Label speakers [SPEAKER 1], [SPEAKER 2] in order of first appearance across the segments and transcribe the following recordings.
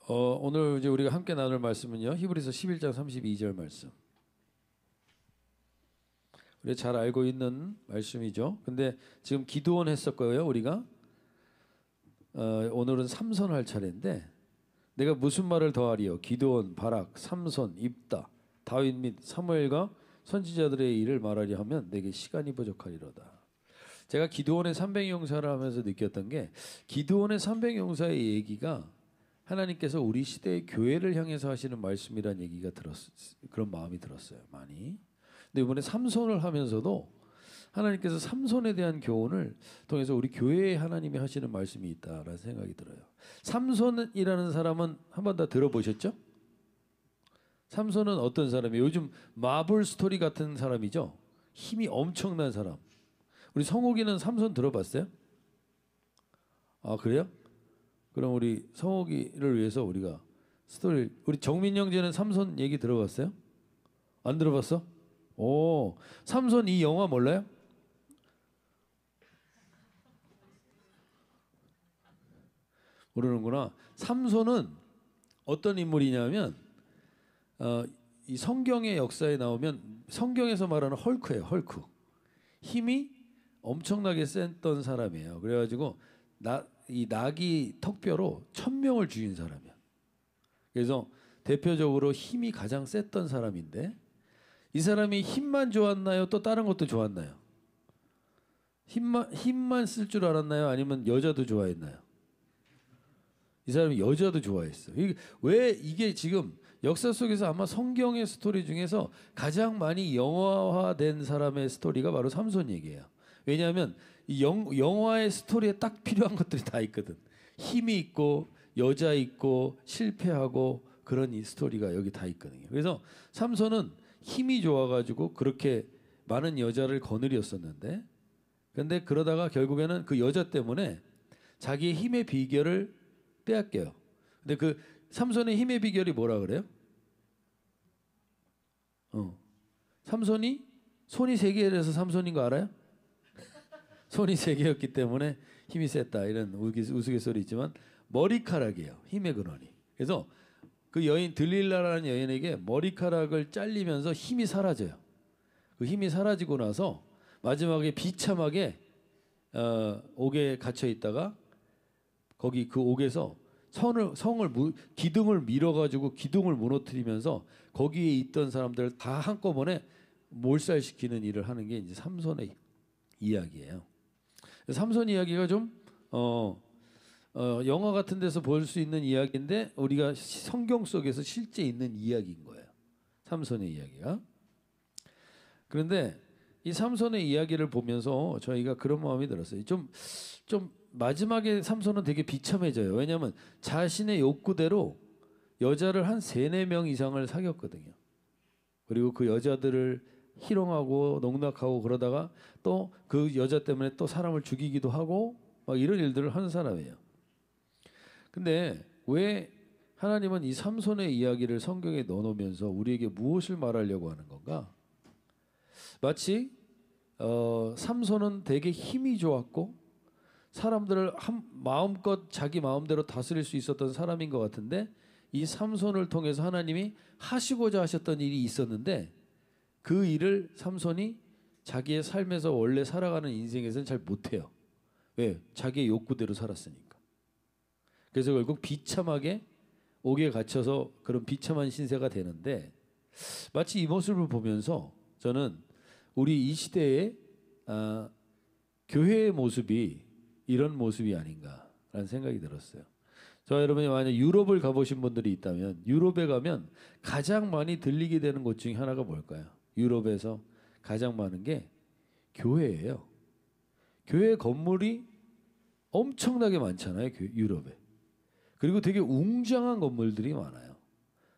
[SPEAKER 1] 오늘 이제 우리가 함께 나눌 말씀은요. 히브리서 11장 32절 말씀. 우리 잘 알고 있는 말씀이죠. 근데 지금 기드온 했었고요. 우리가 오늘은 삼손 할 차례인데 내가 무슨 말을 더하리요? 기드온, 바락, 삼손, 입다, 다윗 및 사무엘과 선지자들의 일을 말하려 하면 내게 시간이 부족하리로다. 제가 기드온의 300용사를 하면서 느꼈던 게 기드온의 300용사의 얘기가 하나님께서 우리 시대의 교회를 향해서 하시는 말씀이라는 얘기가 그런 마음이 들었어요. 많이. 근데 이번에 삼손을 하면서도 하나님께서 삼손에 대한 교훈을 통해서 우리 교회에 하나님이 하시는 말씀이 있다라는 생각이 들어요. 삼손이라는 사람은 한 번 다 들어보셨죠? 삼손은 어떤 사람이에요? 요즘 마블 스토리 같은 사람이죠. 힘이 엄청난 사람. 우리 성욱이는 삼손 들어봤어요? 아 그래요? 그럼 우리 성욱이를 위해서 우리가 스토리, 우리 정민 형제는 삼손 얘기 들어봤어요? 안 들어봤어? 오, 삼손 이 영화 몰라요? 모르는구나. 삼손은 어떤 인물이냐면 이 성경의 역사에 나오면 성경에서 말하는 헐크예요. 헐크. 힘이 엄청나게 셌던 사람이에요. 그래가지고 이 나귀 턱뼈로 1000명을 죽인 사람이야. 그래서 대표적으로 힘이 가장 셌던 사람인데 이 사람이 힘만 좋았나요? 또 다른 것도 좋았나요? 힘만 쓸 줄 알았나요? 아니면 여자도 좋아했나요? 이 사람이 여자도 좋아했어. 왜 이게 지금 역사 속에서 아마 성경의 스토리 중에서 가장 많이 영화화된 사람의 스토리가 바로 삼손 얘기예요. 왜냐하면 이 영화의 스토리에 딱 필요한 것들이 다 있거든. 힘이 있고 여자 있고 실패하고 그런 이 스토리가 여기 다 있거든요. 그래서 삼손은 힘이 좋아가지고 그렇게 많은 여자를 거느렸었는데 근데 그러다가 결국에는 그 여자 때문에 자기의 힘의 비결을 빼앗겨요. 근데 그 삼손의 힘의 비결이 뭐라 그래요? 삼손이 손이 3개라서 삼손인 거 알아요? 손이 3개였기 때문에 힘이 셌다 이런 우스갯소리 있지만 머리카락이에요. 힘의 근원이. 그래서 그 여인 들릴라라는 여인에게 머리카락을 잘리면서 힘이 사라져요. 그 힘이 사라지고 나서 마지막에 비참하게 옥에 갇혀 있다가 거기 그 옥에서 기둥을 밀어가지고 기둥을 무너뜨리면서 거기에 있던 사람들을 다 한꺼번에 몰살시키는 일을 하는 게 이제 삼손의 이야기예요. 삼손 이야기가 좀 영화 같은 데서 볼 수 있는 이야기인데 우리가 성경 속에서 실제 있는 이야기인 거예요. 삼손의 이야기가. 그런데 이 삼손의 이야기를 보면서 저희가 그런 마음이 들었어요. 좀 마지막에 삼손은 되게 비참해져요. 왜냐하면 자신의 욕구대로 여자를 한 3-4명 이상을 사귀었거든요. 그리고 그 여자들을 희롱하고 농락하고 그러다가 또 그 여자 때문에 또 사람을 죽이기도 하고 막 이런 일들을 하는 사람이에요. 근데 왜 하나님은 이 삼손의 이야기를 성경에 넣어놓으면서 우리에게 무엇을 말하려고 하는 건가? 마치 삼손은 되게 힘이 좋았고 사람들을 마음껏 자기 마음대로 다스릴 수 있었던 사람인 것 같은데 이 삼손을 통해서 하나님이 하시고자 하셨던 일이 있었는데 그 일을 삼손이 자기의 삶에서 원래 살아가는 인생에서는 잘 못해요. 왜? 자기의 욕구대로 살았으니까. 그래서 결국 비참하게 옥에 갇혀서 그런 비참한 신세가 되는데 마치 이 모습을 보면서 저는 우리 이 시대의 교회의 모습이 이런 모습이 아닌가라는 생각이 들었어요. 저 여러분이 만약 유럽을 가보신 분들이 있다면 유럽에 가면 가장 많이 들리게 되는 곳 중에 하나가 뭘까요? 유럽에서 가장 많은 게 교회예요. 교회 건물이 엄청나게 많잖아요. 유럽에. 그리고 되게 웅장한 건물들이 많아요.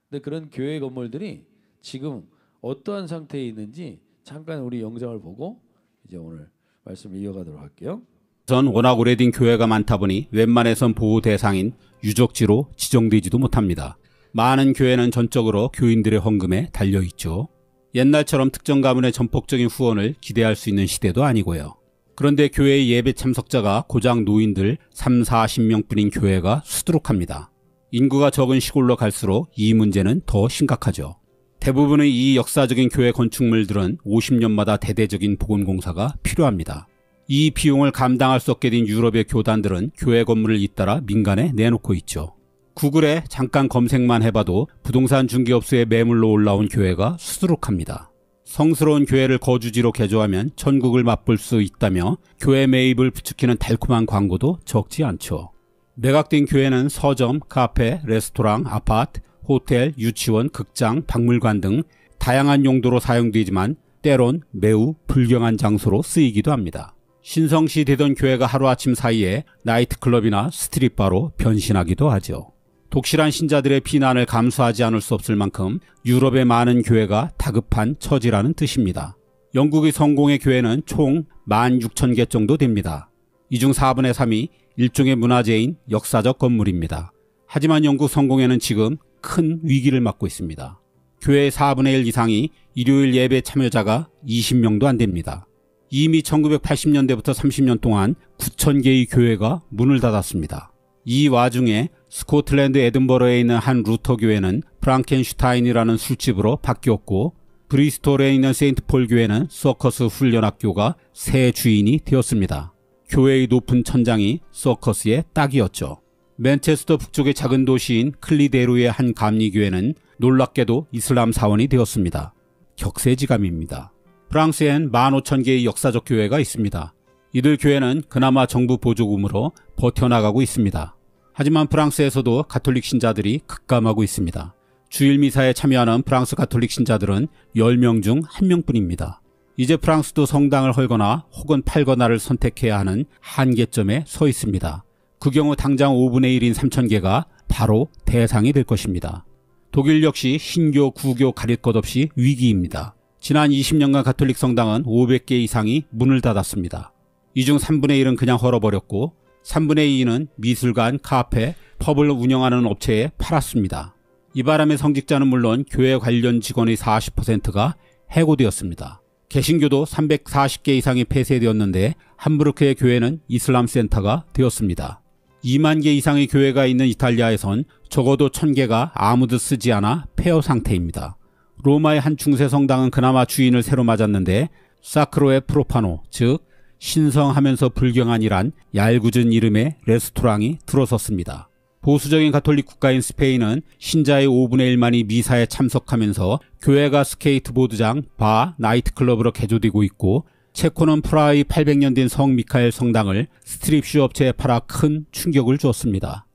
[SPEAKER 1] 근데 그런 교회 건물들이 지금 어떠한 상태에 있는지 잠깐 우리 영상을 보고 이제 오늘 말씀을 이어가도록 할게요.
[SPEAKER 2] 전 워낙 오래된 교회가 많다 보니 웬만해선 보호 대상인 유적지로 지정되지도 못합니다. 많은 교회는 전적으로 교인들의 헌금에 달려있죠. 옛날처럼 특정 가문의 전폭적인 후원을 기대할 수 있는 시대도 아니고요. 그런데 교회의 예배 참석자가 고작 노인들 30-40명뿐인 교회가 수두룩합니다. 인구가 적은 시골로 갈수록 이 문제는 더 심각하죠. 대부분의 이 역사적인 교회 건축물들은 50년마다 대대적인 복원공사가 필요합니다. 이 비용을 감당할 수 없게 된 유럽의 교단들은 교회 건물을 잇따라 민간에 내놓고 있죠. 구글에 잠깐 검색만 해봐도 부동산 중개업소에 매물로 올라온 교회가 수두룩합니다. 성스러운 교회를 거주지로 개조하면 천국을 맛볼 수 있다며 교회 매입을 부추기는 달콤한 광고도 적지 않죠. 매각된 교회는 서점, 카페, 레스토랑, 아파트, 호텔, 유치원, 극장, 박물관 등 다양한 용도로 사용되지만 때론 매우 불경한 장소로 쓰이기도 합니다. 신성시 되던 교회가 하루아침 사이에 나이트클럽이나 스트릿바로 변신하기도 하죠. 독실한 신자들의 비난을 감수하지 않을 수 없을 만큼 유럽의 많은 교회가 다급한 처지라는 뜻입니다. 영국의 성공의 교회는 총 16,000개 정도 됩니다. 이 중 4분의 3이 일종의 문화재인 역사적 건물입니다. 하지만 영국 성공회는 지금 큰 위기를 맞고 있습니다. 교회의 4분의 1 이상이 일요일 예배 참여자가 20명도 안 됩니다. 이미 1980년대부터 30년 동안 9,000개의 교회가 문을 닫았습니다. 이 와중에 스코틀랜드 에든버러에 있는 한 루터 교회는 프랑켄슈타인이라는 술집으로 바뀌었고 브리스톨에 있는 세인트폴 교회는 서커스 훈련학교가 새 주인이 되었습니다. 교회의 높은 천장이 서커스의 딱이었죠. 맨체스터 북쪽의 작은 도시인 클리데루의 한 감리교회는 놀랍게도 이슬람 사원이 되었습니다. 격세지감입니다. 프랑스엔 15,000개의 역사적 교회가 있습니다. 이들 교회는 그나마 정부 보조금으로 버텨나가고 있습니다. 하지만 프랑스에서도 가톨릭 신자들이 급감하고 있습니다. 주일 미사에 참여하는 프랑스 가톨릭 신자들은 10명 중 1명뿐입니다. 이제 프랑스도 성당을 헐거나 혹은 팔거나를 선택해야 하는 한계점에 서 있습니다. 그 경우 당장 5분의 1인 3,000개가 바로 대상이 될 것입니다. 독일 역시 신교, 구교 가릴 것 없이 위기입니다. 지난 20년간 가톨릭 성당은 500개 이상이 문을 닫았습니다. 이 중 3분의 1은 그냥 헐어버렸고 3분의 2는 미술관, 카페, 펍을 운영하는 업체에 팔았습니다. 이 바람에 성직자는 물론 교회 관련 직원의 40%가 해고되었습니다. 개신교도 340개 이상이 폐쇄되었는데 함부르크의 교회는 이슬람 센터가 되었습니다. 2만 개 이상의 교회가 있는 이탈리아에선 적어도 1,000개가 아무도 쓰지 않아 폐허 상태입니다. 로마의 한 중세 성당은 그나마 주인을 새로 맞았는데 사크로의 프로파노, 즉 신성하면서 불경한이란 얄궂은 이름의 레스토랑이 들어섰습니다. 보수적인 가톨릭 국가인 스페인은 신자의 5분의 1만이 미사에 참석하면서 교회가 스케이트보드장, 바, 나이트클럽으로 개조되고 있고 체코는 프라하의 800년 된 성 미카엘 성당을 스트립쇼 업체에 팔아 큰 충격을 주었습니다.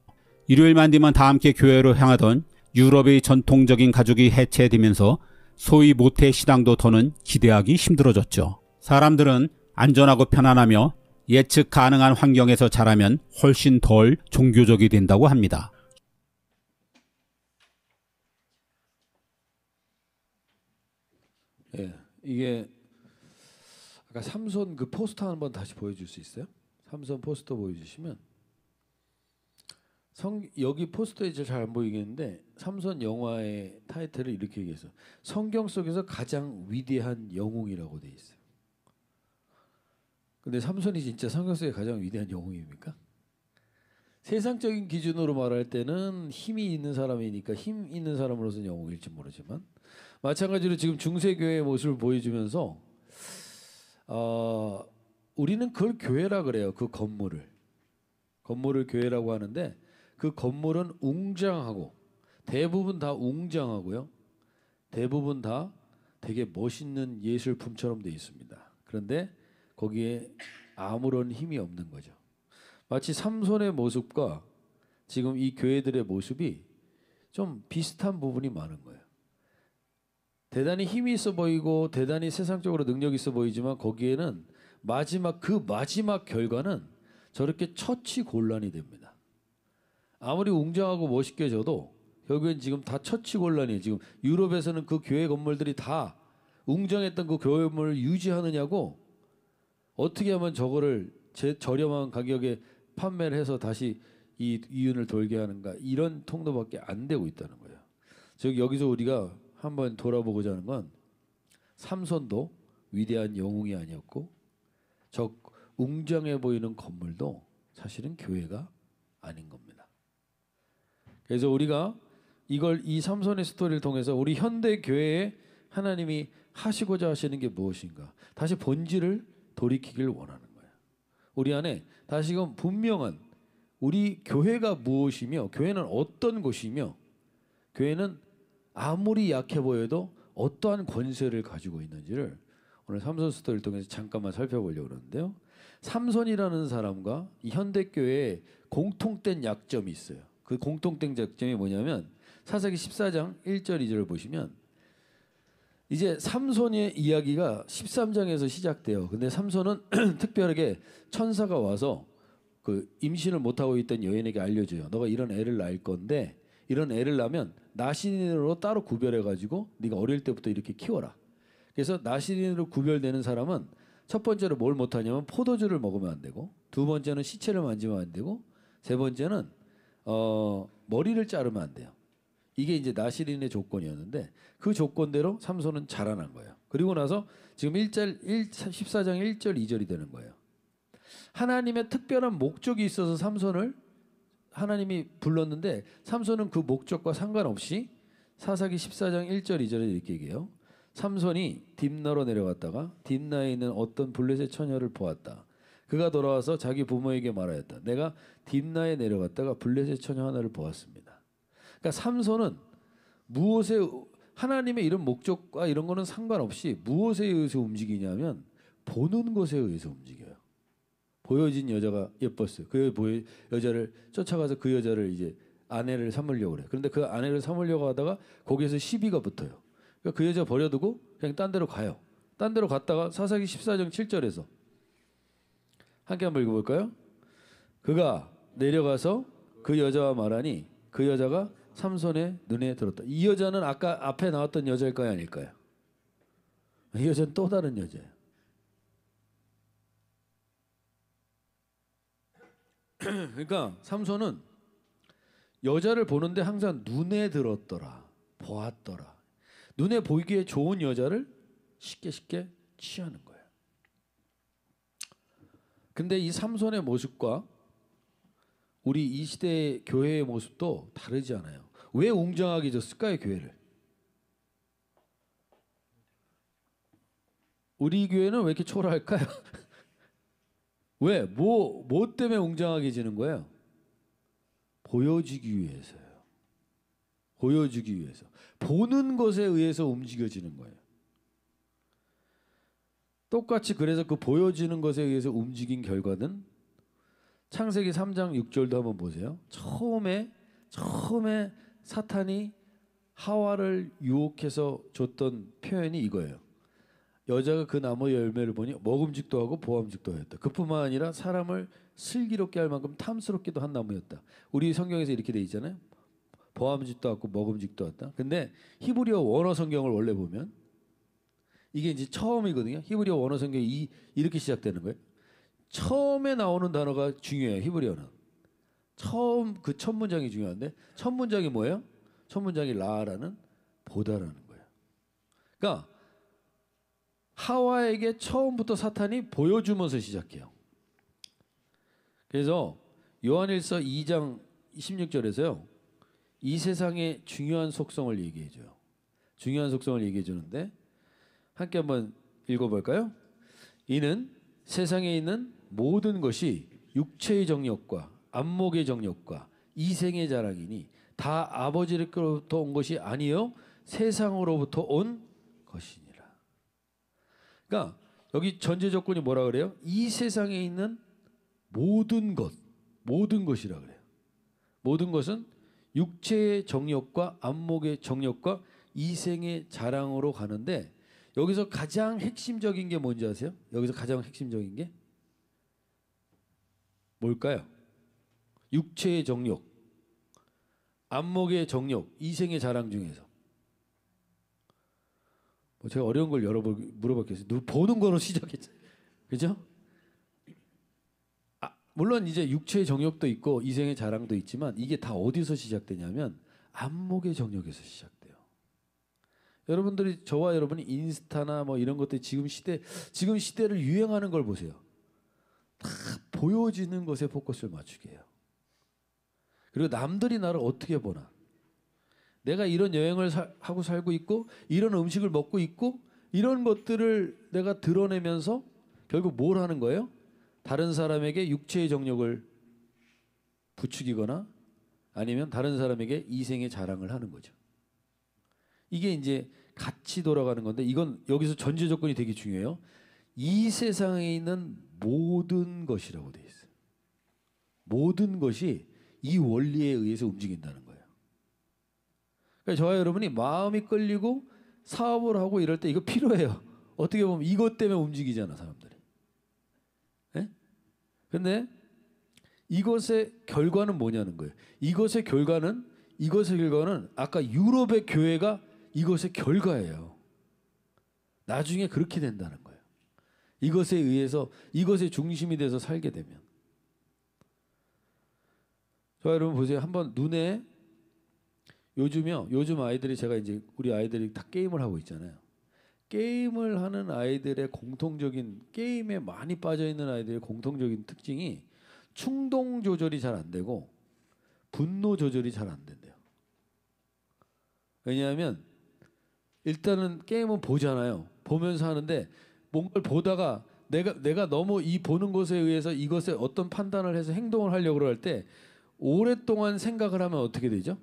[SPEAKER 2] 일요일만 되면 다 함께 교회로 향하던 유럽의 전통적인 가족이 해체되면서 소위 모태 신앙도 더는 기대하기 힘들어졌죠. 사람들은 안전하고 편안하며 예측 가능한 환경에서 자라면 훨씬 덜 종교적이 된다고 합니다.
[SPEAKER 1] 예, 이게 아까 삼손 그 포스터 한번 다시 보여줄 수 있어요? 삼손 포스터 보여주시면 여기 포스터에 잘 안 보이겠는데 삼손 영화의 타이틀을 이렇게 얘기해서 성경 속에서 가장 위대한 영웅이라고 돼 있어요. 근데 삼손이 진짜 성경 속에 가장 위대한 영웅입니까? 세상적인 기준으로 말할 때는 힘이 있는 사람이니까 힘 있는 사람으로서는 영웅일지 모르지만 마찬가지로 지금 중세교회의 모습을 보여주면서 우리는 그걸 교회라 그래요. 그 건물을 교회라고 하는데 그 건물은 웅장하고 대부분 다 웅장하고요. 대부분 다 되게 멋있는 예술품처럼 되어 있습니다. 그런데 거기에 아무런 힘이 없는 거죠. 마치 삼손의 모습과 지금 이 교회들의 모습이 좀 비슷한 부분이 많은 거예요. 대단히 힘이 있어 보이고 대단히 세상적으로 능력이 있어 보이지만 거기에는 마지막 결과는 저렇게 처치곤란이 됩니다. 아무리 웅장하고 멋있게 져도 결국엔 지금 다 처치곤란이에요. 지금 유럽에서는 그 교회 건물들이 다 웅장했던 그 교회 건물을 유지하느냐고 어떻게 하면 저거를 저렴한 가격에 판매를 해서 다시 이 이윤을 돌게 하는가 이런 통로밖에 안 되고 있다는 거예요. 즉 여기서 우리가 한번 돌아보고자 하는 건 삼손도 위대한 영웅이 아니었고 저 웅장해 보이는 건물도 사실은 교회가 아닌 겁니다. 그래서 우리가 이걸 이 삼손의 스토리를 통해서 우리 현대 교회에 하나님이 하시고자 하시는 게 무엇인가? 다시 본질을 돌이키길 원하는 거예요. 우리 안에 다시금 분명한 우리 교회가 무엇이며 교회는 어떤 곳이며 교회는 아무리 약해 보여도 어떠한 권세를 가지고 있는지를 오늘 삼손 스토리를 통해서 잠깐만 살펴보려고 그러는데요. 삼손이라는 사람과 이 현대 교회에 공통된 약점이 있어요. 그 공통된 약점이 뭐냐면 사사기 14장 1절 2절을 보시면 이제 삼손의 이야기가 13장에서 시작돼요. 근데 삼손은 특별하게 천사가 와서 그 임신을 못하고 있던 여인에게 알려줘요. 너가 이런 애를 낳을 건데 이런 애를 낳으면 나신인으로 따로 구별해가지고 네가 어릴 때부터 이렇게 키워라. 그래서 나신인으로 구별되는 사람은 첫 번째로 뭘 못하냐면 포도주를 먹으면 안 되고, 두 번째는 시체를 만지면 안 되고, 세 번째는 머리를 자르면 안 돼요. 이게 이제 나시린의 조건이었는데 그 조건대로 삼손은 자라난 거예요. 그리고 나서 지금 14장 1절 2절이 되는 거예요. 하나님의 특별한 목적이 있어서 삼손을 하나님이 불렀는데 삼손은 그 목적과 상관없이 사사기 14장 1절 2절에 이렇게 얘기해요. 삼손이 딥나로 내려갔다가 딥나에 있는 어떤 블레셋 처녀를 보았다. 그가 돌아와서 자기 부모에게 말하였다. 내가 딥나에 내려갔다가 블레셋 처녀 하나를 보았습니다. 그러니까 삼손은 무엇에 하나님의 이런 목적과 이런 거는 상관없이 무엇에 의해서 움직이냐면 보는 것에 의해서 움직여요. 보여진 여자가 예뻤어요. 그 여자를 쫓아가서 그 여자를 이제 아내를 삼으려고 그래요. 그런데 그 아내를 삼으려고 하다가 거기에서 시비가 붙어요. 그러니까 그 여자 버려두고 그냥 딴 데로 가요. 딴 데로 갔다가 사사기 14장 7절에서 함께 한번 읽어볼까요? 그가 내려가서 그 여자와 말하니 그 여자가 삼손의 눈에 들었다. 이 여자는 아까 앞에 나왔던 여자일까요, 아닐까요? 이 여자는 또 다른 여자예요. 그러니까 삼손은 여자를 보는데 항상 눈에 들었더라, 보았더라. 눈에 보이기에 좋은 여자를 쉽게 취하는 거예요. 근데 이 삼손의 모습과 우리 이 시대의 교회의 모습도 다르지 않아요. 왜 웅장하게 졌을까요, 교회를? 우리 교회는 왜 이렇게 초라할까요? 왜? 뭐 때문에 웅장하게 지는 거예요? 보여지기 위해서요. 보여주기 위해서. 보는 것에 의해서 움직여지는 거예요. 똑같이 그래서 그 보여지는 것에 의해서 움직인 결과는 창세기 3장 6절도 한번 보세요. 처음에 사탄이 하와를 유혹해서 줬던 표현이 이거예요. 여자가 그 나무 열매를 보니 먹음직도 하고 보암직도 하였다. 그뿐만 아니라 사람을 슬기롭게 할 만큼 탐스럽기도 한 나무였다. 우리 성경에서 이렇게 돼 있잖아요. 보암직도 하고 먹음직도 했다. 근데 히브리어 원어 성경을 원래 보면 이게 이제 처음이거든요. 히브리어 원어 성경이 이렇게 시작되는 거예요. 처음에 나오는 단어가 중요해요. 히브리어는. 처음 그 첫 문장이 중요한데 첫 문장이 뭐예요? 첫 문장이 라라는 보다라는 거예요. 그러니까 하와에게 처음부터 사탄이 보여주면서 시작해요. 그래서 요한일서 2장 16절에서요. 이 세상의 중요한 속성을 얘기해줘요. 중요한 속성을 얘기해주는데 함께 한번 읽어볼까요? 이는 세상에 있는 모든 것이 육체의 정욕과 안목의 정욕과 이생의 자랑이니 다 아버지로부터 온 것이 아니요 세상으로부터 온 것이니라. 그러니까 여기 전제 조건이 뭐라 그래요? 이 세상에 있는 모든 것이라 그래요. 모든 것은 육체의 정욕과 안목의 정욕과 이생의 자랑으로 가는데 여기서 가장 핵심적인 게 뭔지 아세요? 여기서 가장 핵심적인 게 뭘까요? 육체의 정욕, 안목의 정욕, 이생의 자랑 중에서 제가 어려운 걸 물어봤겠어요. 보는 거로 시작했죠. 그죠? 물론 이제 육체의 정욕도 있고 이생의 자랑도 있지만 이게 다 어디서 시작되냐면 안목의 정욕에서 시작돼요. 여러분들이 저와 여러분이 인스타나 뭐 이런 것들 지금 시대를 유행하는 걸 보세요. 다 보여지는 것에 포커스를 맞추게 해요. 그리고 남들이 나를 어떻게 보나. 내가 이런 여행을 하고 살고 있고 이런 음식을 먹고 있고 이런 것들을 내가 드러내면서 결국 뭘 하는 거예요? 다른 사람에게 육체의 정력을 부추기거나 아니면 다른 사람에게 이생의 자랑을 하는 거죠. 이게 이제 같이 돌아가는 건데 이건 여기서 전제 조건이 되게 중요해요. 이 세상에 있는 모든 것이라고 돼 있어요. 모든 것이 이 원리에 의해서 움직인다는 거예요. 그러니까 저와 여러분이 마음이 끌리고 사업을 하고 이럴 때 이거 필요해요. 어떻게 보면 이것 때문에 움직이잖아 사람들이. 예? 근데 이것의 결과는 뭐냐는 거예요. 이것의 결과는 아까 유럽의 교회가 이것의 결과예요. 나중에 그렇게 된다는 거예요. 이것에 의해서 이것의 중심이 돼서 살게 되면. 저 여러분 보세요. 한번 눈에 요즘 아이들이 제가 이제 우리 아이들이 다 게임을 하고 있잖아요. 게임을 하는 아이들의 공통적인 게임에 많이 빠져 있는 아이들의 공통적인 특징이 충동 조절이 잘 안 되고 분노 조절이 잘 안 된대요. 왜냐하면 일단은 게임은 보잖아요. 보면서 하는데 뭔가를 보다가 내가 너무 이 보는 것에 의해서 이것에 어떤 판단을 해서 행동을 하려고 할 때 오랫동안 생각을 하면 어떻게 되죠?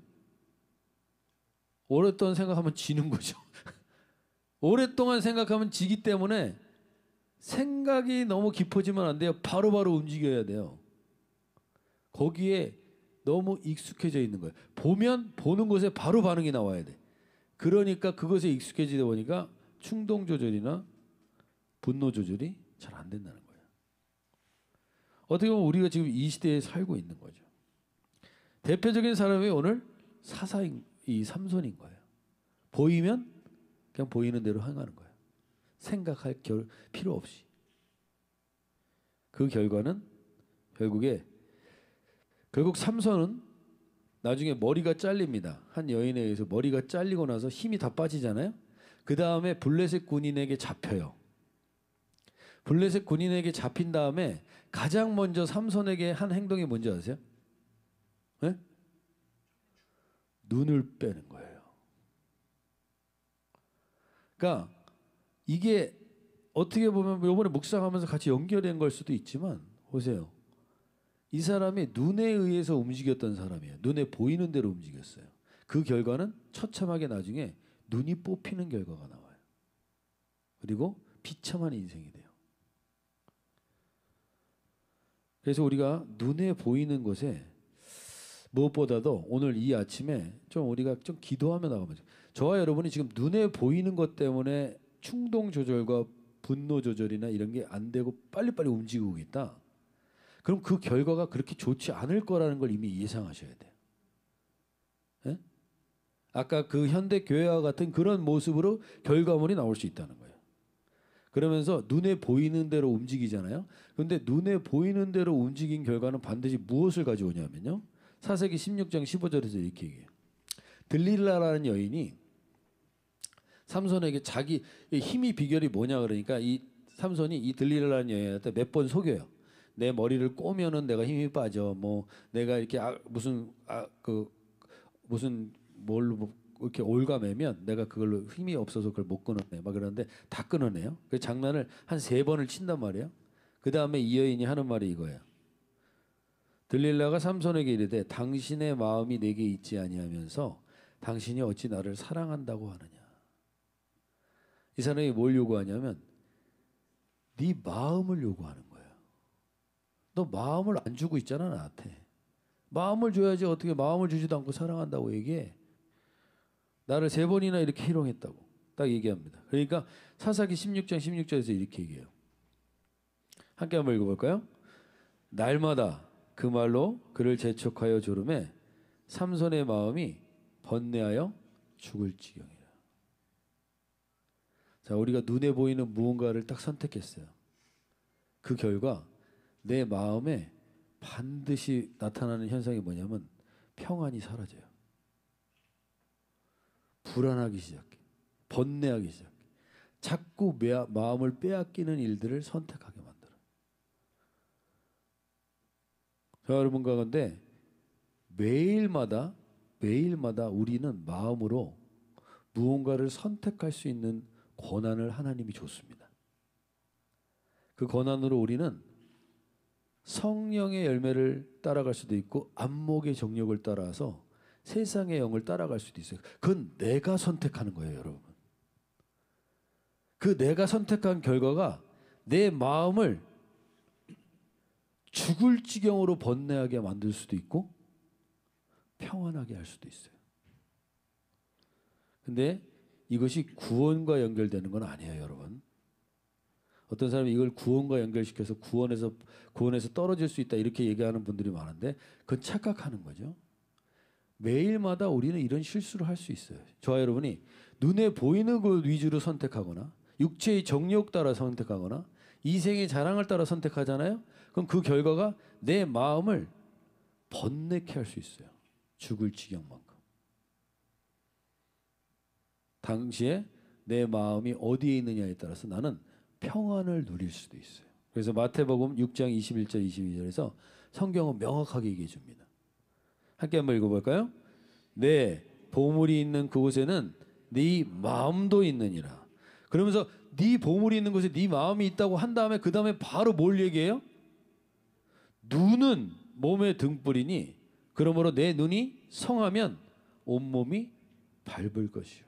[SPEAKER 1] 오랫동안 생각하면 지는 거죠. 오랫동안 생각하면 지기 때문에 생각이 너무 깊어지면 안 돼요. 바로바로 움직여야 돼요. 거기에 너무 익숙해져 있는 거예요. 보면 보는 것에 바로 반응이 나와야 돼. 그러니까 그것에 익숙해지다 보니까 충동 조절이나 분노 조절이 잘 안 된다는 거예요. 어떻게 보면 우리가 지금 이 시대에 살고 있는 거죠. 대표적인 사람이 오늘 사사인 이 삼손인 거예요. 보이면 그냥 보이는 대로 행하는 거예요. 생각할 필요 없이. 그 결과는 결국 삼손은 나중에 머리가 잘립니다. 한 여인에 의해서 머리가 잘리고 나서 힘이 다 빠지잖아요. 그 다음에 블레셋 군인에게 잡혀요. 블레셋 군인에게 잡힌 다음에 가장 먼저 삼손에게 한 행동이 뭔지 아세요? 네? 눈을 빼는 거예요. 그러니까 이게 어떻게 보면 이번에 묵상하면서 같이 연결된 걸 수도 있지만 보세요. 이 사람이 눈에 의해서 움직였던 사람이에요. 눈에 보이는 대로 움직였어요. 그 결과는 처참하게 나중에 눈이 뽑히는 결과가 나와요. 그리고 비참한 인생이 돼요. 그래서 우리가 눈에 보이는 것에 무엇보다도 오늘 이 아침에 좀 우리가 좀 기도하며 나가면 저와 여러분이 지금 눈에 보이는 것 때문에 충동 조절과 분노 조절이나 이런 게 안 되고 빨리빨리 움직이고 있다. 그럼 그 결과가 그렇게 좋지 않을 거라는 걸 이미 예상하셔야 돼요. 예? 아까 그 현대 교회와 같은 그런 모습으로 결과물이 나올 수 있다는 거예요. 그러면서 눈에 보이는 대로 움직이잖아요. 그런데 눈에 보이는 대로 움직인 결과는 반드시 무엇을 가져오냐면요. 사사기 16장 15절에서 이렇게 얘기해요. 들릴라라는 여인이 삼손에게 자기 힘이 비결이 뭐냐 그러니까 이 삼손이 이 들릴라라는 여인한테 몇 번 속여요. 내 머리를 꼬면은 내가 힘이 빠져. 뭐 내가 이렇게 무슨 뭘로 이렇게 올가매면 내가 그걸로 힘이 없어서 그걸 못 끊어내. 막 그러는데 다 끊어내요. 그 장난을 한 3번을 친단 말이에요. 그 다음에 이 여인이 하는 말이 이거예요. 들릴라가 삼손에게 이르되 당신의 마음이 내게 있지 아니하면서 당신이 어찌 나를 사랑한다고 하느냐. 이 사람이 뭘 요구하냐면 네 마음을 요구하는 거예요. 너 마음을 안 주고 있잖아 나한테. 마음을 줘야지 어떻게 마음을 주지도 않고 사랑한다고 얘기해. 나를 3번이나 이렇게 희롱했다고 딱 얘기합니다. 그러니까 사사기 16장 16절에서 이렇게 얘기해요. 함께 한번 읽어볼까요? 날마다 그 말로 그를 재촉하여 조름에 삼손의 마음이 번뇌하여 죽을 지경이라. 자, 우리가 눈에 보이는 무언가를 딱 선택했어요. 그 결과 내 마음에 반드시 나타나는 현상이 뭐냐면 평안이 사라져요. 불안하기 시작해. 번뇌하기 시작해. 자꾸 마음을 빼앗기는 일들을 선택하게 만들어요. 저 여러분 가운데 매일마다 우리는 마음으로 무언가를 선택할 수 있는 권한을 하나님이 줬습니다. 그 권한으로 우리는 성령의 열매를 따라갈 수도 있고 안목의 정욕을 따라서 세상의 영을 따라갈 수도 있어요. 그건 내가 선택하는 거예요, 여러분. 그 내가 선택한 결과가 내 마음을 죽을 지경으로 번뇌하게 만들 수도 있고 평안하게 할 수도 있어요. 근데 이것이 구원과 연결되는 건 아니에요, 여러분. 어떤 사람이 이걸 구원과 연결시켜서 구원에서 떨어질 수 있다 이렇게 얘기하는 분들이 많은데 그건 착각하는 거죠. 매일마다 우리는 이런 실수를 할 수 있어요. 저와 여러분이 눈에 보이는 것 위주로 선택하거나 육체의 정욕 따라 선택하거나 이생의 자랑을 따라 선택하잖아요. 그럼 그 결과가 내 마음을 번뇌케 할 수 있어요. 죽을 지경만큼. 당시에 내 마음이 어디에 있느냐에 따라서 나는 평안을 누릴 수도 있어요. 그래서 마태복음 6장 21절 22절에서 성경은 명확하게 얘기해 줍니다. 함께 한번 읽어볼까요? 내 보물이 있는 그곳에는 네 마음도 있느니라. 그러면서 네 보물이 있는 곳에 네 마음이 있다고 한 다음에 그 다음에 바로 뭘 얘기해요? 눈은 몸의 등불이니 그러므로 내 눈이 성하면 온몸이 밝을 것이요.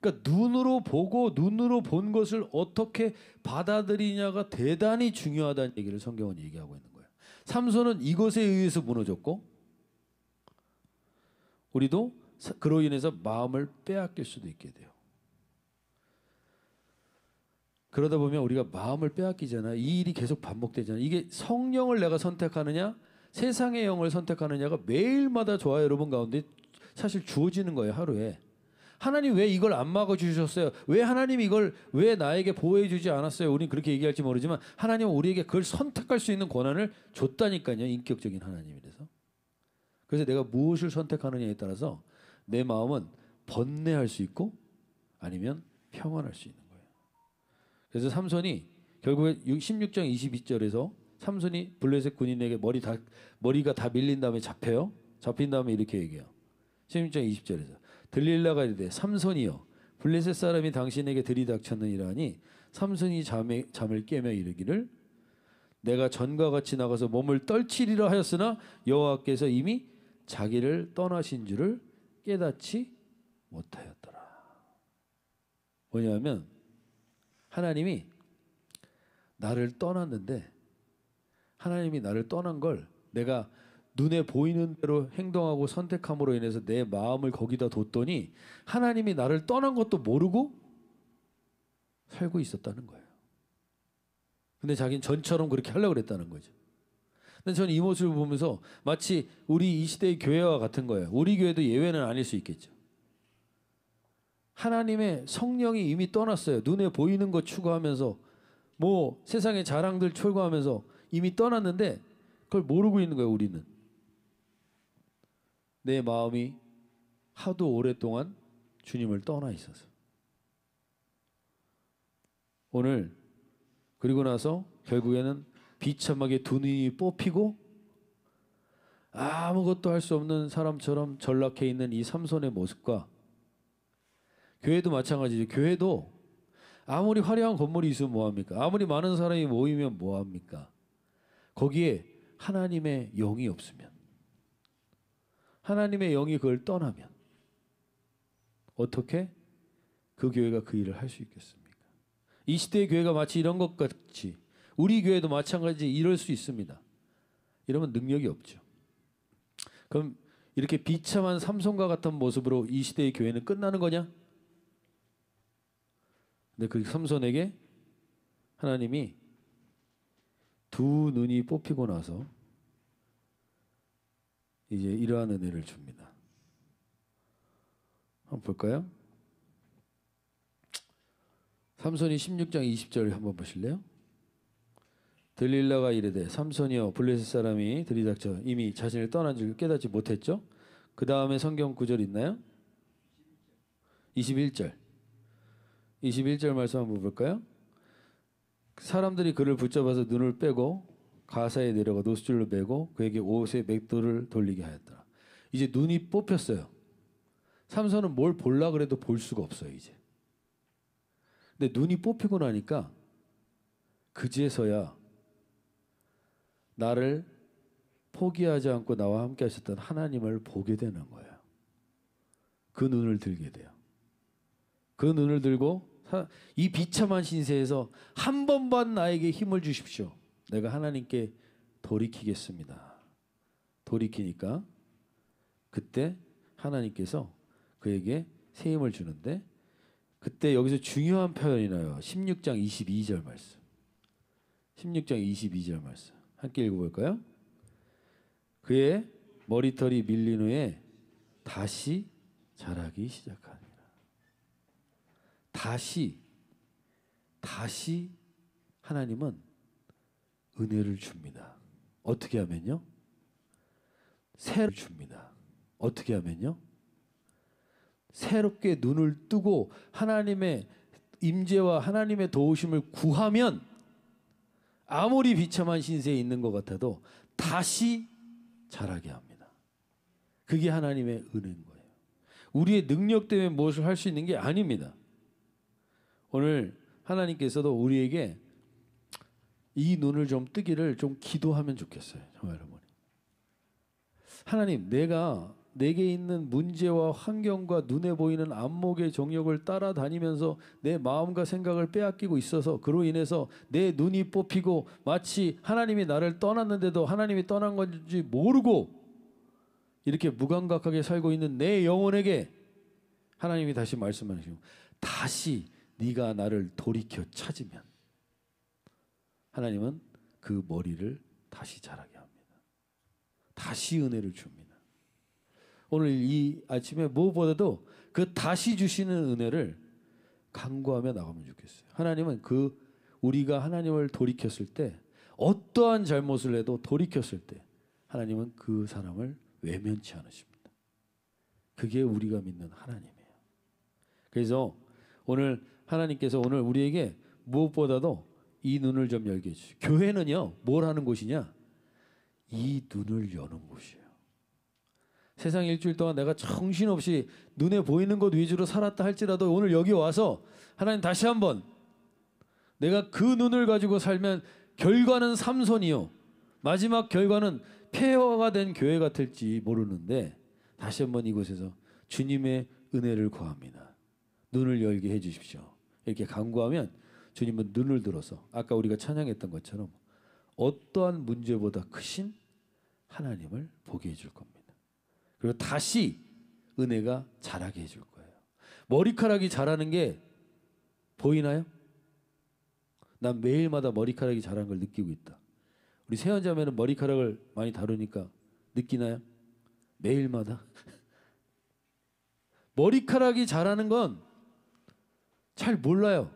[SPEAKER 1] 그러니까 눈으로 보고 눈으로 본 것을 어떻게 받아들이냐가 대단히 중요하다는 얘기를 성경은 얘기하고 있는 거예요. 삼손은 이것에 의해서 무너졌고 우리도 그로 인해서 마음을 빼앗길 수도 있게 돼요. 그러다 보면 우리가 마음을 빼앗기잖아요. 이 일이 계속 반복되잖아요. 이게 성령을 내가 선택하느냐 세상의 영을 선택하느냐가 매일마다 저와 여러분 가운데 사실 주어지는 거예요. 하루에. 하나님 왜 이걸 안 막아주셨어요? 왜 하나님 이걸 왜 나에게 보호해주지 않았어요? 우리는 그렇게 얘기할지 모르지만 하나님은 우리에게 그걸 선택할 수 있는 권한을 줬다니까요. 인격적인 하나님이라서. 그래서 내가 무엇을 선택하느냐에 따라서 내 마음은 번뇌할 수 있고 아니면 평안할 수 있는 거예요. 그래서 삼손이 결국에 16장 22절에서 삼손이 블레셋 군인에게 머리가 다 밀린 다음에 잡혀요. 잡힌 다음에 이렇게 얘기해요. 16장 20절에서 들릴라가 이르되 삼손이여 블레셋 사람이 당신에게 들이닥쳤느니라 하니 삼손이 잠을 깨며 이르기를 내가 전과 같이 나가서 몸을 떨치리라 하였으나 여호와께서 이미 자기를 떠나신 줄을 깨닫지 못하였더라. 뭐냐면 하나님이 나를 떠났는데 하나님이 나를 떠난 걸 내가 눈에 보이는 대로 행동하고 선택함으로 인해서 내 마음을 거기다 뒀더니 하나님이 나를 떠난 것도 모르고 살고 있었다는 거예요. 근데 자기는 전처럼 그렇게 하려고 그랬다는 거죠. 근데 저는 이 모습을 보면서 마치 우리 이 시대의 교회와 같은 거예요. 우리 교회도 예외는 아닐 수 있겠죠. 하나님의 성령이 이미 떠났어요. 눈에 보이는 것 추구하면서 뭐 세상의 자랑들 추구하면서 이미 떠났는데 그걸 모르고 있는 거예요. 우리는. 내 마음이 하도 오랫동안 주님을 떠나 있어서. 오늘 그리고 나서 결국에는 비참하게 두 눈이 뽑히고 아무것도 할 수 없는 사람처럼 전락해 있는 이 삼손의 모습과 교회도 마찬가지죠. 교회도 아무리 화려한 건물이 있으면 뭐합니까? 아무리 많은 사람이 모이면 뭐합니까? 거기에 하나님의 영이 없으면 하나님의 영이 그걸 떠나면 어떻게 그 교회가 그 일을 할 수 있겠습니까? 이 시대의 교회가 마치 이런 것 같이 우리 교회도 마찬가지 이럴 수 있습니다. 이러면 능력이 없죠. 그럼 이렇게 비참한 삼손과 같은 모습으로 이 시대의 교회는 끝나는 거냐? 근데 그 삼손에게 하나님이 두 눈이 뽑히고 나서 이제 이러한 은혜를 줍니다. 한번 볼까요? 삼손이 16장 20절 한번 보실래요? 들릴라가 이르되 삼손이여 블레셋 사람이 들이닥쳐 이미 자신을 떠난 줄 깨닫지 못했죠? 그 다음에 성경 구절 있나요? 21절 말씀 한번 볼까요? 사람들이 그를 붙잡아서 눈을 빼고 가사에 내려가 노스줄로 매고 그에게 옷의 맥도를 돌리게 하였더라. 이제 눈이 뽑혔어요. 삼손은 뭘 볼라 그래도 볼 수가 없어요 이제. 근데 눈이 뽑히고 나니까 그제서야 나를 포기하지 않고 나와 함께 하셨던 하나님을 보게 되는 거예요. 그 눈을 들게 돼요. 그 눈을 들고 이 비참한 신세에서 한 번만 나에게 힘을 주십시오. 내가 하나님께 돌이키겠습니다. 돌이키니까 그때 하나님께서 그에게 새 힘을 주는데 그때 여기서 중요한 표현이 나요. 16장 22절 말씀. 16장 22절 말씀. 함께 읽어볼까요? 그의 머리털이 밀린 후에 다시 자라기 시작하니라. 다시 하나님은 은혜를 줍니다. 어떻게 하면요? 새를 줍니다. 어떻게 하면요? 새롭게 눈을 뜨고 하나님의 임재와 하나님의 도우심을 구하면 아무리 비참한 신세에 있는 것 같아도 다시 자라게 합니다. 그게 하나님의 은혜인 거예요. 우리의 능력 때문에 무엇을 할 수 있는 게 아닙니다. 오늘 하나님께서도 우리에게 이 눈을 좀 뜨기를 좀 기도하면 좋겠어요. 정말 여러분. 하나님, 내게 있는 문제와 환경과 눈에 보이는 안목의 정욕을 따라다니면서 내 마음과 생각을 빼앗기고 있어서 그로 인해서 내 눈이 뽑히고 마치 하나님이 나를 떠났는데도 하나님이 떠난 건지 모르고 이렇게 무감각하게 살고 있는 내 영혼에게 하나님이 다시 말씀하시고 다시 네가 나를 돌이켜 찾으면 하나님은 그 머리를 다시 자라게 합니다. 다시 은혜를 줍니다. 오늘 이 아침에 무엇보다도 그 다시 주시는 은혜를 간구하며 나가면 좋겠어요. 하나님은 우리가 하나님을 돌이켰을 때 어떠한 잘못을 해도 돌이켰을 때 하나님은 그 사람을 외면치 않으십니다. 그게 우리가 믿는 하나님이에요. 그래서 오늘 하나님께서 오늘 우리에게 무엇보다도 이 눈을 좀 열게 해주시죠. 교회는요, 뭘 하는 곳이냐? 이 눈을 여는 곳이에요. 세상 일주일 동안 내가 정신없이 눈에 보이는 것 위주로 살았다 할지라도 오늘 여기 와서 하나님 다시 한번 내가 그 눈을 가지고 살면 결과는 삼손이요. 마지막 결과는 폐허가 된 교회 같을지 모르는데 다시 한번 이곳에서 주님의 은혜를 구합니다. 눈을 열게 해주십시오. 이렇게 간구하면 주님은 눈을 들어서 아까 우리가 찬양했던 것처럼 어떠한 문제보다 크신 하나님을 보게 해줄 겁니다. 그리고 다시 은혜가 자라게 해줄 거예요. 머리카락이 자라는 게 보이나요? 난 매일마다 머리카락이 자라는 걸 느끼고 있다. 우리 세연자매는 머리카락을 많이 다루니까 느끼나요? 매일마다? 머리카락이 자라는 건 잘 몰라요.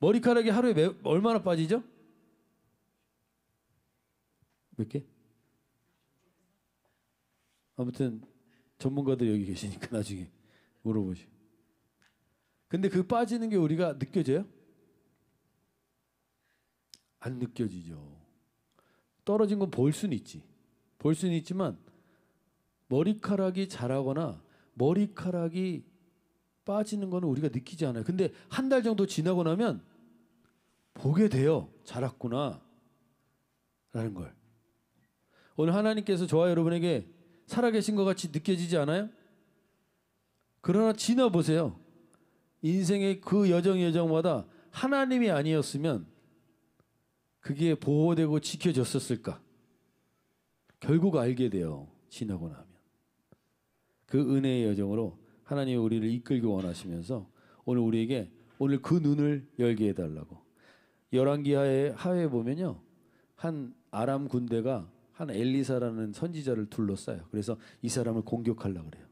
[SPEAKER 1] 머리카락이 하루에 얼마나 빠지죠? 몇 개? 아무튼 전문가들 여기 계시니까 나중에 물어보시오. 근데 그 빠지는 게 우리가 느껴져요? 안 느껴지죠. 떨어진 건 볼 수는 있지. 볼 수는 있지만 머리카락이 자라거나 머리카락이 빠지는 거는 우리가 느끼지 않아요. 근데 한 달 정도 지나고 나면 보게 돼요. 자랐구나 라는 걸. 오늘 하나님께서 저와 여러분에게 살아계신 것 같이 느껴지지 않아요? 그러나 지나보세요. 인생의 그 여정마다 하나님이 아니었으면 그게 보호되고 지켜졌었을까? 결국 알게 돼요. 지나고 나면. 그 은혜의 여정으로 하나님이 우리를 이끌기 원하시면서 오늘 우리에게 오늘 그 눈을 열게 해달라고. 열왕기 하에 보면요. 한 아람 군대가 한 엘리사라는 선지자를 둘러싸요. 그래서 이 사람을 공격하려고 그래요.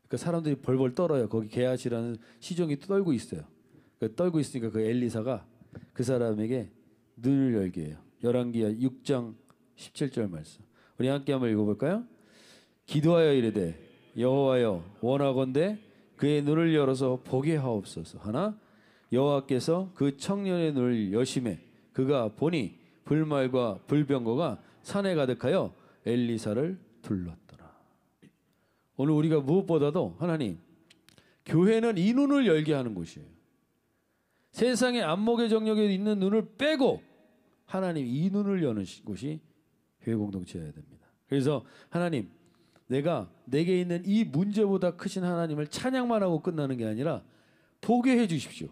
[SPEAKER 1] 그러니까 사람들이 벌벌 떨어요. 거기 게하시라는 시종이 떨고 있어요. 떨고 있으니까 그 엘리사가 그 사람에게 눈을 열게 해요. 열왕기 6장 17절 말씀. 우리 함께 한번 읽어볼까요? 기도하여 이르되 여호와여 원하건대 그의 눈을 열어서 보게 하옵소서. 하나 여호와께서 그 청년의 눈을 여심해 그가 보니 불말과 불병거가 산에 가득하여 엘리사를 둘렀더라. 오늘 우리가 무엇보다도 하나님, 교회는 이 눈을 열게 하는 곳이에요. 세상의 안목의 정력에 있는 눈을 빼고 하나님 이 눈을 여는 곳이 교회 공동체여야 됩니다. 그래서 하나님, 내가 내게 있는 이 문제보다 크신 하나님을 찬양만 하고 끝나는 게 아니라 보게 해 주십시오.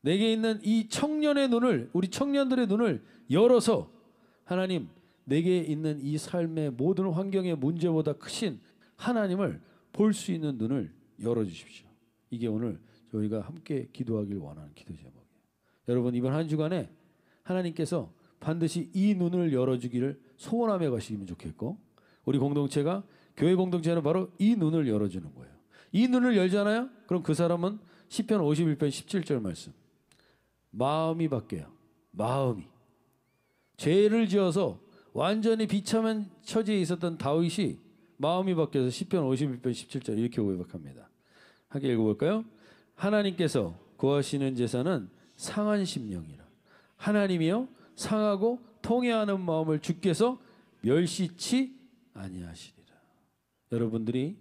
[SPEAKER 1] 내게 있는 이 청년의 눈을, 우리 청년들의 눈을 열어서 하나님, 내게 있는 이 삶의 모든 환경의 문제보다 크신 하나님을 볼 수 있는 눈을 열어주십시오. 이게 오늘 저희가 함께 기도하길 원하는 기도 제목이에요. 여러분, 이번 한 주간에 하나님께서 반드시 이 눈을 열어주기를 소원하며 가시면 좋겠고, 우리 공동체가, 교회 공동체는 바로 이 눈을 열어주는 거예요. 이 눈을 열잖아요? 그럼 그 사람은 시편 51편 17절 말씀, 마음이 바뀌어요. 마음이. 죄를 지어서 완전히 비참한 처지에 있었던 다윗이 마음이 바뀌어서 시편 51편 17절 이렇게 고백합니다. 함께 읽어볼까요? 하나님께서 구하시는 제사는 상한 심령이라. 하나님이여 상하고 통회하는 마음을 주께서 멸시치 아니하시리라. 여러분들이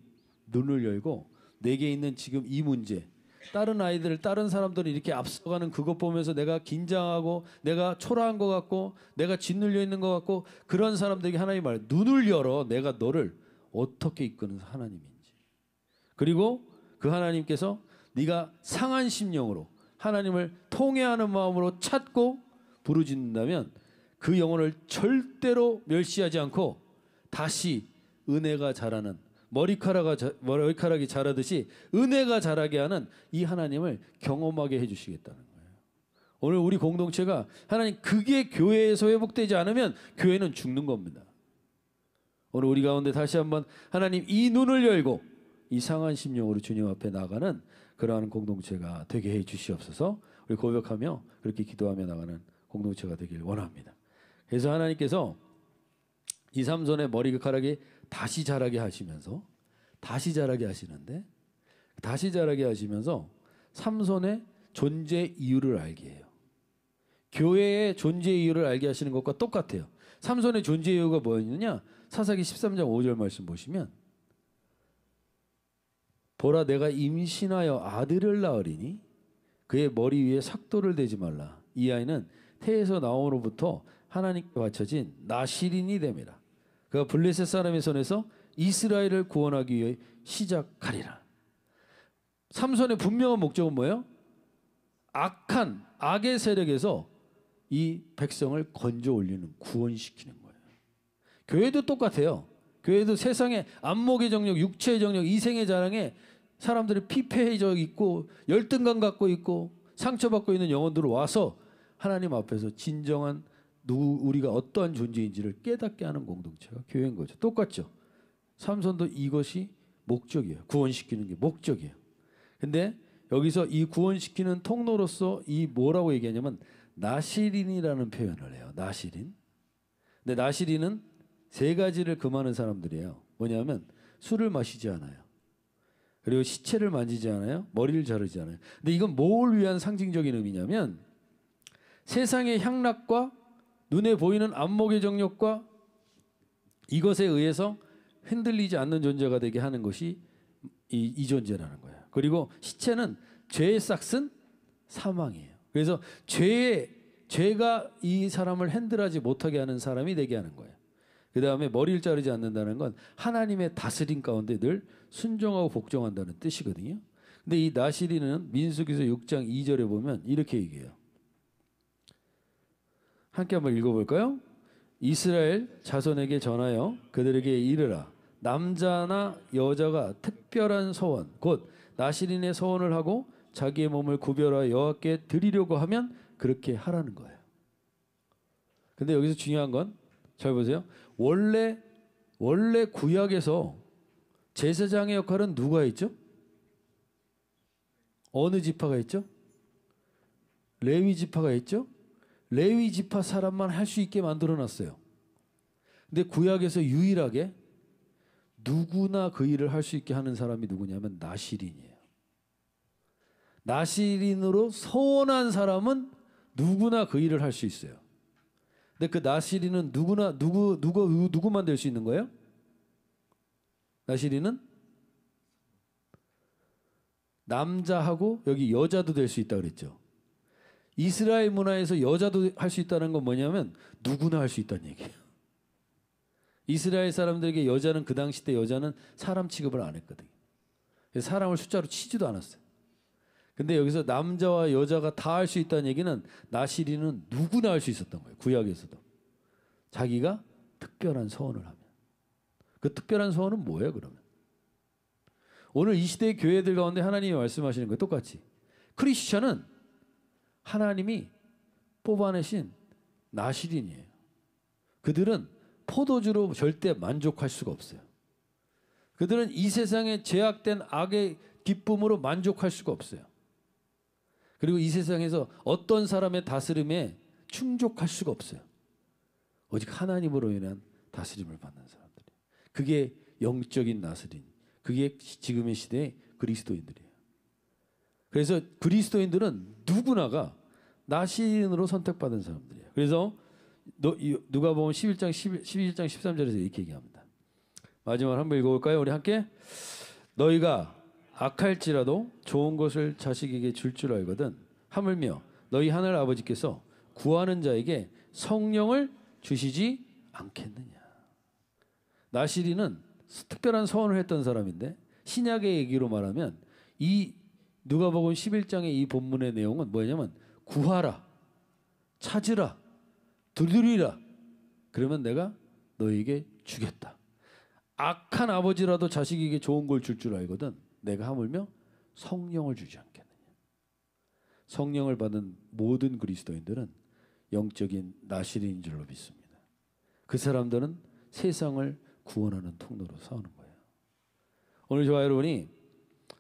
[SPEAKER 1] 눈을 열고 내게 있는 지금 이 문제, 다른 아이들, 다른 사람들이 이렇게 앞서가는 그것 보면서 내가 긴장하고 내가 초라한 것 같고 내가 짓눌려 있는 것 같고, 그런 사람들에게 하나님 말, 눈을 열어. 내가 너를 어떻게 이끄는 하나님인지. 그리고 그 하나님께서 네가 상한 심령으로 하나님을 통회하는 마음으로 찾고 부르짖는다면 그 영혼을 절대로 멸시하지 않고 다시 은혜가 자라는, 머리카락이 자라듯이 은혜가 자라게 하는 이 하나님을 경험하게 해주시겠다는 거예요. 오늘 우리 공동체가 하나님, 그게 교회에서 회복되지 않으면 교회는 죽는 겁니다. 오늘 우리 가운데 다시 한번 하나님 이 눈을 열고 이 상한 심령으로 주님 앞에 나가는 그러한 공동체가 되게 해 주시옵소서. 우리 고백하며 그렇게 기도하며 나가는 공동체가 되길 원합니다. 그래서 하나님께서 이 삼손의 머리카락이 다시 자라게 하시면서, 다시 자라게 하시는데, 다시 자라게 하시면서 삼손의 존재 이유를 알게 해요. 교회의 존재 이유를 알게 하시는 것과 똑같아요. 삼손의 존재 이유가 뭐였느냐? 사사기 13장 5절 말씀 보시면, 보라, 내가 임신하여 아들을 낳으리니 그의 머리 위에 삭도를 대지 말라. 이 아이는 태에서 나옴으로부터 하나님께 바쳐진 나실인이 됨이라. 그가 블레셋 사람의 손에서 이스라엘을 구원하기 위해 시작하리라. 삼손의 분명한 목적은 뭐예요? 악한 악의 세력에서 이 백성을 건져 올리는, 구원시키는 거예요. 교회도 똑같아요. 교회도 세상의 안목의 정력, 육체의 정력, 이생의 자랑에 사람들이 피폐해져 있고 열등감 갖고 있고 상처받고 있는 영혼들을 와서 하나님 앞에서 진정한 우리가 어떠한 존재인지를 깨닫게 하는 공동체가 교회인 거죠. 똑같죠. 삼손도 이것이 목적이에요. 구원시키는 게 목적이에요. 근데 여기서 이 구원시키는 통로로서 이 뭐라고 얘기하냐면 나실인이라는 표현을 해요. 나실인. 근데 나실인은 세 가지를 금하는 사람들이에요. 뭐냐면 술을 마시지 않아요. 그리고 시체를 만지지 않아요. 머리를 자르지 않아요. 근데 이건 뭘 위한 상징적인 의미냐면 세상의 향락과 눈에 보이는 안목의 정력과 이것에 의해서 흔들리지 않는 존재가 되게 하는 것이 이 존재라는 거예요. 그리고 시체는 죄의 싹슨 사망이에요. 그래서 죄가 이 사람을 핸들하지 못하게 하는 사람이 되게 하는 거예요. 그 다음에 머리를 자르지 않는다는 건 하나님의 다스림 가운데 늘 순종하고 복종한다는 뜻이거든요. 근데 이 나실이는 민수기서 6장 2절에 보면 이렇게 얘기해요. 함께 한번 읽어볼까요? 이스라엘 자손에게 전하여 그들에게 이르라. 남자나 여자가 특별한 서원, 곧 나실인의 서원을 하고 자기의 몸을 구별하여 여호와께 드리려고 하면 그렇게 하라는 거예요. 근데 여기서 중요한 건 잘 보세요. 원래 구약에서 제사장의 역할은 누가 했죠? 어느 지파가 했죠? 레위 지파가 했죠? 레위 지파 사람만 할 수 있게 만들어 놨어요. 근데 구약에서 유일하게 누구나 그 일을 할 수 있게 하는 사람이 누구냐면 나실인이에요. 나실인으로 서원한 사람은 누구나 그 일을 할 수 있어요. 근데 그 나시린은 누구만 될 수 있는 거예요? 나시린은 남자하고 여기 여자도 될 수 있다 그랬죠. 이스라엘 문화에서 여자도 할 수 있다는 건 뭐냐면 누구나 할 수 있다는 얘기예요. 이스라엘 사람들에게 여자는 그 당시 때 여자는 사람 취급을 안 했거든요. 사람을 숫자로 치지도 않았어요. 근데 여기서 남자와 여자가 다 할 수 있다는 얘기는 나시린은 누구나 할 수 있었던 거예요. 구약에서도. 자기가 특별한 서원을 하면. 그 특별한 서원은 뭐예요, 그러면? 오늘 이 시대의 교회들 가운데 하나님이 말씀하시는 거예요. 똑같이. 크리스천은 하나님이 뽑아내신 나시린이에요. 그들은 포도주로 절대 만족할 수가 없어요. 그들은 이 세상에 제약된 악의 기쁨으로 만족할 수가 없어요. 그리고 이 세상에서 어떤 사람의 다스림에 충족할 수가 없어요. 오직 하나님으로 인한 다스림을 받는 사람들이. 그게 영적인 나스린. 그게 지금의 시대의 그리스도인들이에요. 그래서 그리스도인들은 누구나가 나시린으로 선택받은 사람들이에요. 그래서 누가복음 11장 13절에서 이렇게 얘기합니다. 마지막으로 한번 읽어볼까요? 우리 함께. 너희가 악할지라도 좋은 것을 자식에게 줄 알거든 하물며 너희 하늘 아버지께서 구하는 자에게 성령을 주시지 않겠느냐. 나시린은 특별한 서원을 했던 사람인데 신약의 얘기로 말하면 이 누가복음 11장의 이 본문의 내용은 뭐냐면 구하라, 찾으라, 두드리라. 그러면 내가 너에게 주겠다. 악한 아버지라도 자식에게 좋은 걸 줄 알거든 내가 하물며 성령을 주지 않겠느냐. 성령을 받은 모든 그리스도인들은 영적인 나시린인 줄로 믿습니다. 그 사람들은 세상을 구원하는 통로로 서는 거예요. 오늘 저와 여러분이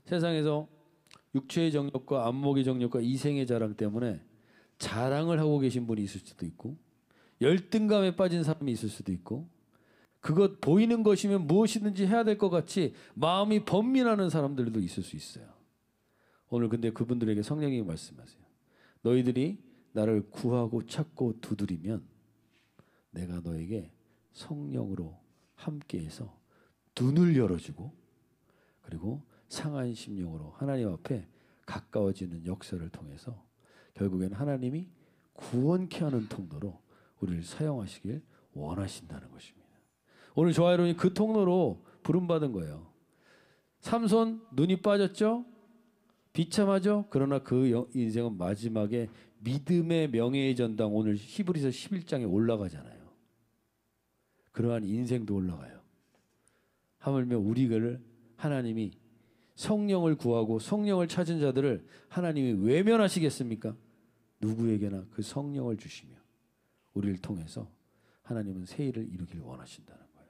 [SPEAKER 1] 세상에서 육체의 정욕과 안목의 정욕과 이생의 자랑 때문에 자랑을 하고 계신 분이 있을 수도 있고 열등감에 빠진 사람이 있을 수도 있고 그것 보이는 것이면 무엇이든지 해야 될 것 같이 마음이 번민하는 사람들도 있을 수 있어요. 오늘 근데 그분들에게 성령님이 말씀하세요. 너희들이 나를 구하고 찾고 두드리면 내가 너에게 성령으로 함께해서 눈을 열어주고 그리고 상한 심령으로 하나님 앞에 가까워지는 역사를 통해서 결국엔 하나님이 구원케 하는 통로로 우리를 사용하시길 원하신다는 것입니다. 오늘 저와 여러분이 그 통로로 부름받은 거예요. 삼손 눈이 빠졌죠? 비참하죠? 그러나 그 인생은 마지막에 믿음의 명예의 전당 오늘 히브리서 11장에 올라가잖아요. 그러한 인생도 올라가요. 하물며 우리를 하나님이 성령을 구하고 성령을 찾은 자들을 하나님이 외면하시겠습니까? 누구에게나 그 성령을 주시며 우리를 통해서 하나님은 새 일을 이루기를 원하신다는 거예요.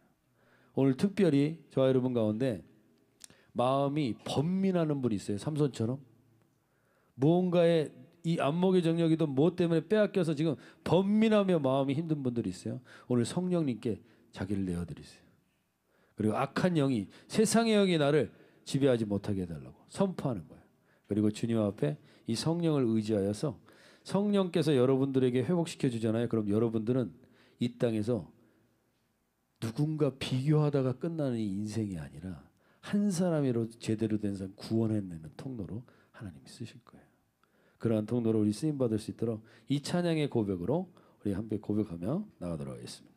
[SPEAKER 1] 오늘 특별히 저와 여러분 가운데 마음이 번민하는 분이 있어요. 삼손처럼 무언가에 이 안목의 정력이든 무엇 때문에 빼앗겨서 지금 번민하며 마음이 힘든 분들이 있어요. 오늘 성령님께 자기를 내어드리세요. 그리고 악한 영이 세상의 영이 나를 지배하지 못하게 해달라고 선포하는 거예요. 그리고 주님 앞에 이 성령을 의지하여서 성령께서 여러분들에게 회복시켜 주잖아요. 그럼 여러분들은 이 땅에서 누군가 비교하다가 끝나는 이 인생이 아니라 한 사람이로 제대로 된 사람 구원해내는 통로로 하나님이 쓰실 거예요. 그러한 통로로 우리 쓰임받을 수 있도록 이 찬양의 고백으로 우리 함께 고백하며 나가도록 하겠습니다.